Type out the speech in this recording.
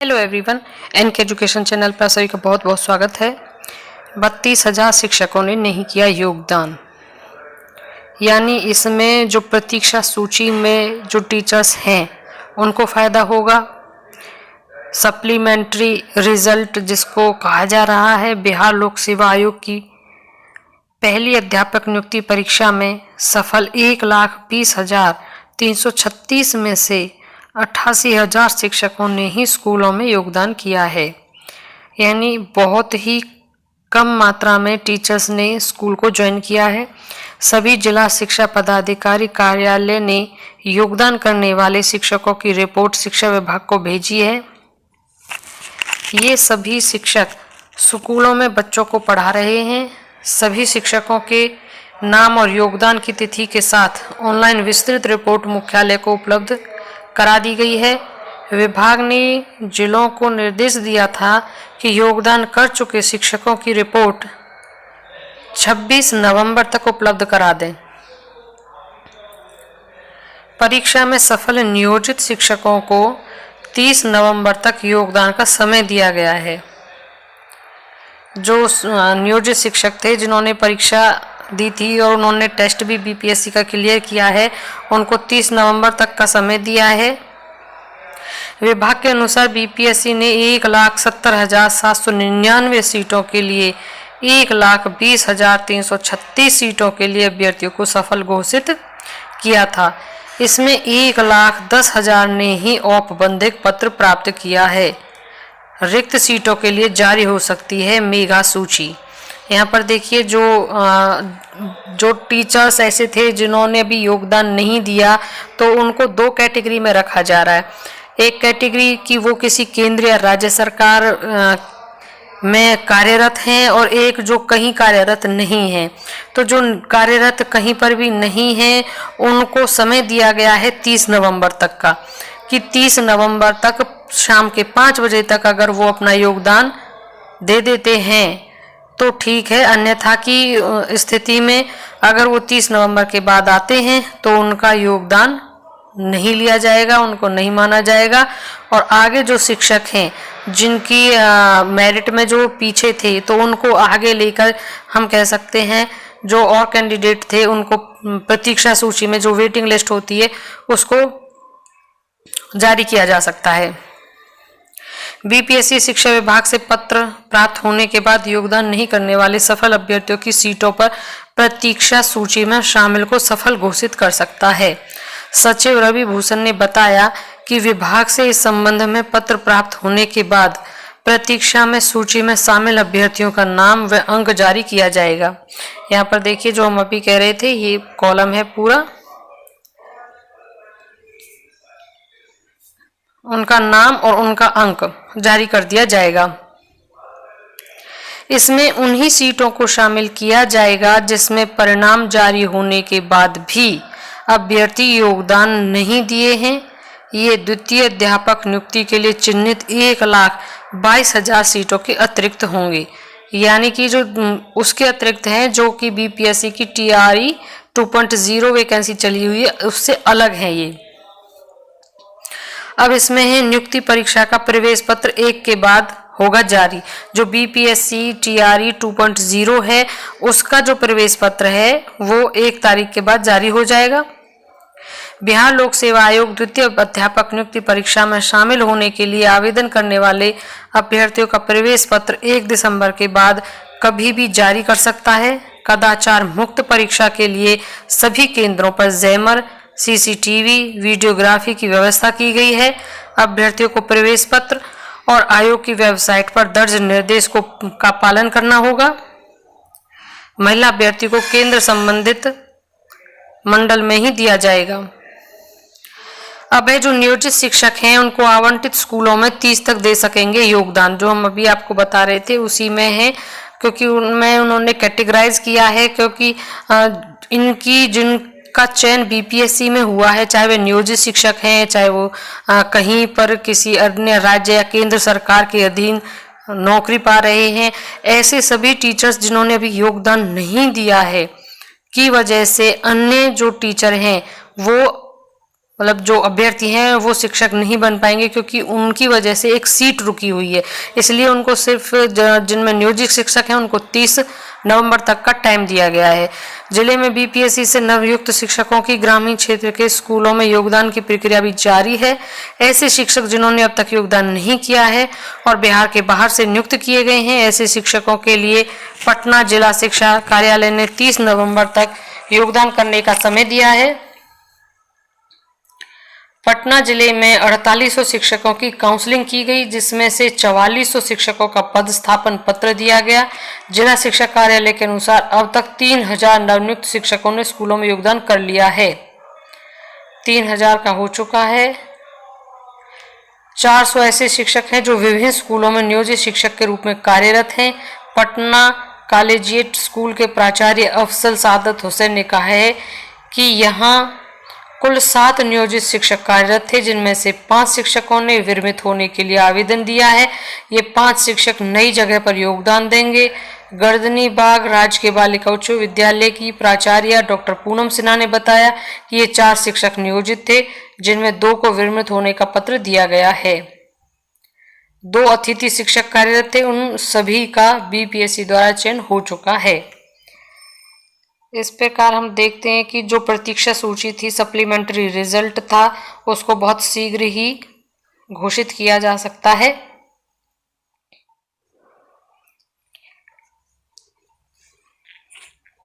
Hello everyone, NK education channel पर सभी का बहुत बहुत स्वागत है। 32,000 शिक्षकों ने नहीं किया योगदान, यानी इसमें जो प्रतीक्षा सूची में जो टीचर्स हैं उनको फ़ायदा होगा। सप्लीमेंट्री रिजल्ट जिसको कहा जा रहा है, बिहार लोक सेवा आयोग की पहली अध्यापक नियुक्ति परीक्षा में सफल 1,20,336 में से 88,000 शिक्षकों ने ही स्कूलों में योगदान किया है। यानी बहुत ही कम मात्रा में टीचर्स ने स्कूल को ज्वाइन किया है। सभी जिला शिक्षा पदाधिकारी कार्यालय ने योगदान करने वाले शिक्षकों की रिपोर्ट शिक्षा विभाग को भेजी है। ये सभी शिक्षक स्कूलों में बच्चों को पढ़ा रहे हैं। सभी शिक्षकों के नाम और योगदान की तिथि के साथ ऑनलाइन विस्तृत रिपोर्ट मुख्यालय को उपलब्ध करा दी गई है। विभाग ने जिलों को निर्देश दिया था कि योगदान कर चुके शिक्षकों की रिपोर्ट 26 नवंबर तक उपलब्ध करा दें। परीक्षा में सफल नियोजित शिक्षकों को 30 नवंबर तक योगदान का समय दिया गया है। जो नियोजित शिक्षक थे जिन्होंने परीक्षा दी थी और उन्होंने टेस्ट भी बीपीएससी का क्लियर किया है, उनको 30 नवंबर तक का समय दिया है। विभाग के अनुसार बीपीएससी ने 1,70,799 सीटों के लिए 1,20,336 सीटों के लिए अभ्यर्थियों को सफल घोषित किया था। इसमें 1,10,000 ने ही औपबंधिक पत्र प्राप्त किया है। रिक्त सीटों के लिए जारी हो सकती है मेगा सूची। यहाँ पर देखिए जो टीचर्स ऐसे थे जिन्होंने अभी योगदान नहीं दिया, तो उनको दो कैटेगरी में रखा जा रहा है। एक कैटेगरी की वो किसी केंद्र या राज्य सरकार में कार्यरत हैं और एक जो कहीं कार्यरत नहीं है। तो जो कार्यरत कहीं पर भी नहीं है उनको समय दिया गया है 30 नवंबर तक का, कि 30 नवंबर तक शाम के 5 बजे तक अगर वो अपना योगदान दे देते हैं तो ठीक है, अन्यथा की स्थिति में अगर वो 30 नवंबर के बाद आते हैं तो उनका योगदान नहीं लिया जाएगा, उनको नहीं माना जाएगा। और आगे जो शिक्षक हैं जिनकी मेरिट में जो पीछे थे तो उनको आगे लेकर हम कह सकते हैं जो और कैंडिडेट थे उनको प्रतीक्षा सूची में जो वेटिंग लिस्ट होती है उसको जारी किया जा सकता है। बीपीएससी शिक्षा विभाग से पत्र प्राप्त होने के बाद योगदान नहीं करने वाले सफल अभ्यर्थियों की सीटों पर प्रतीक्षा सूची में शामिल को सफल घोषित कर सकता है। सचिव रवि भूषण ने बताया कि विभाग से इस संबंध में पत्र प्राप्त होने के बाद प्रतीक्षा में सूची में शामिल अभ्यर्थियों का नाम व अंक जारी किया जाएगा। यहाँ पर देखिए जो हम अभी कह रहे थे, ये कॉलम है पूरा, उनका नाम और उनका अंक जारी कर दिया जाएगा। इसमें उन्हीं सीटों को शामिल किया जाएगा जिसमें परिणाम जारी होने के बाद भी अभ्यर्थी योगदान नहीं दिए हैं। ये द्वितीय अध्यापक नियुक्ति के लिए चिन्हित 1,22,000 सीटों के अतिरिक्त होंगे, यानी कि जो उसके अतिरिक्त हैं जो कि बीपीएससी की टीआरई 2.0 वैकेंसी चली हुई है उससे अलग है ये। अब इसमें है नियुक्ति परीक्षा का प्रवेश पत्र 1 के बाद होगा जारी। जो बीपीएससी टीआरई 2.0 है उसका जो प्रवेश पत्र है वो 1 तारीख के बाद जारी हो जाएगा। बिहार लोक सेवा आयोग द्वितीय अध्यापक नियुक्ति परीक्षा में शामिल होने के लिए आवेदन करने वाले अभ्यर्थियों का प्रवेश पत्र 1 दिसंबर के बाद कभी भी जारी कर सकता है। कदाचार मुक्त परीक्षा के लिए सभी केंद्रों पर जैमर, सीसीटीवी, वीडियोग्राफी की व्यवस्था की गई है। अभ्यर्थियों को प्रवेश पत्र और आयोग की वेबसाइट पर दर्ज निर्देश का पालन करना होगा। महिला अभ्यर्थी को केंद्र संबंधित मंडल में ही दिया जाएगा। अब जो नियोजित शिक्षक हैं उनको आवंटित स्कूलों में 30 तक दे सकेंगे योगदान। जो हम अभी आपको बता रहे थे उसी में है, क्योंकि उनमें उन्होंने कैटेगराइज किया है, क्योंकि इनकी जिनका चयन बीपीएससी में हुआ है, चाहे वे नियोजित शिक्षक हैं, चाहे वो कहीं पर किसी अन्य राज्य या केंद्र सरकार के अधीन नौकरी पा रहे हैं, ऐसे सभी टीचर्स जिन्होंने अभी योगदान नहीं दिया है की वजह से अन्य जो टीचर हैं वो मतलब जो अभ्यर्थी हैं वो शिक्षक नहीं बन पाएंगे, क्योंकि उनकी वजह से एक सीट रुकी हुई है। इसलिए उनको सिर्फ जिनमें नियोजित शिक्षक हैं उनको 30 नवंबर तक का टाइम दिया गया है। जिले में बीपीएससी से नवयुक्त शिक्षकों की ग्रामीण क्षेत्र के स्कूलों में योगदान की प्रक्रिया भी जारी है। ऐसे शिक्षक जिन्होंने अब तक योगदान नहीं किया है और बिहार के बाहर से नियुक्त किए गए हैं, ऐसे शिक्षकों के लिए पटना जिला शिक्षा कार्यालय ने 30 नवंबर तक योगदान करने का समय दिया है। पटना जिले में 4800 शिक्षकों की काउंसलिंग की गई, जिसमें से 4400 शिक्षकों का पदस्थापन पत्र दिया गया। जिला शिक्षा कार्यालय के अनुसार अब तक 3000 नवनियुक्त शिक्षकों ने स्कूलों में योगदान कर लिया है। 3000 का हो चुका है। 400 ऐसे शिक्षक हैं जो विभिन्न स्कूलों में नियोजित शिक्षक के रूप में कार्यरत हैं। पटना कॉलेजिएट स्कूल के प्राचार्य अफजल सादत हुसैन ने कहा है कि यहाँ कुल 7 नियोजित शिक्षक कार्यरत थे, जिनमें से 5 शिक्षकों ने विरमित होने के लिए आवेदन दिया है। ये 5 शिक्षक नई जगह पर योगदान देंगे। गर्दनी बाग राजकीय बालिका उच्च विद्यालय की प्राचार्य डॉक्टर पूनम सिन्हा ने बताया कि ये 4 शिक्षक नियोजित थे, जिनमें 2 को विरमित होने का पत्र दिया गया है। 2 अतिथि शिक्षक कार्यरत थे, उन सभी का बीपीएससी द्वारा चयन हो चुका है। इस प्रकार हम देखते हैं कि जो प्रतीक्षा सूची थी, सप्लीमेंट्री रिजल्ट था, उसको बहुत शीघ्र ही घोषित किया जा सकता है।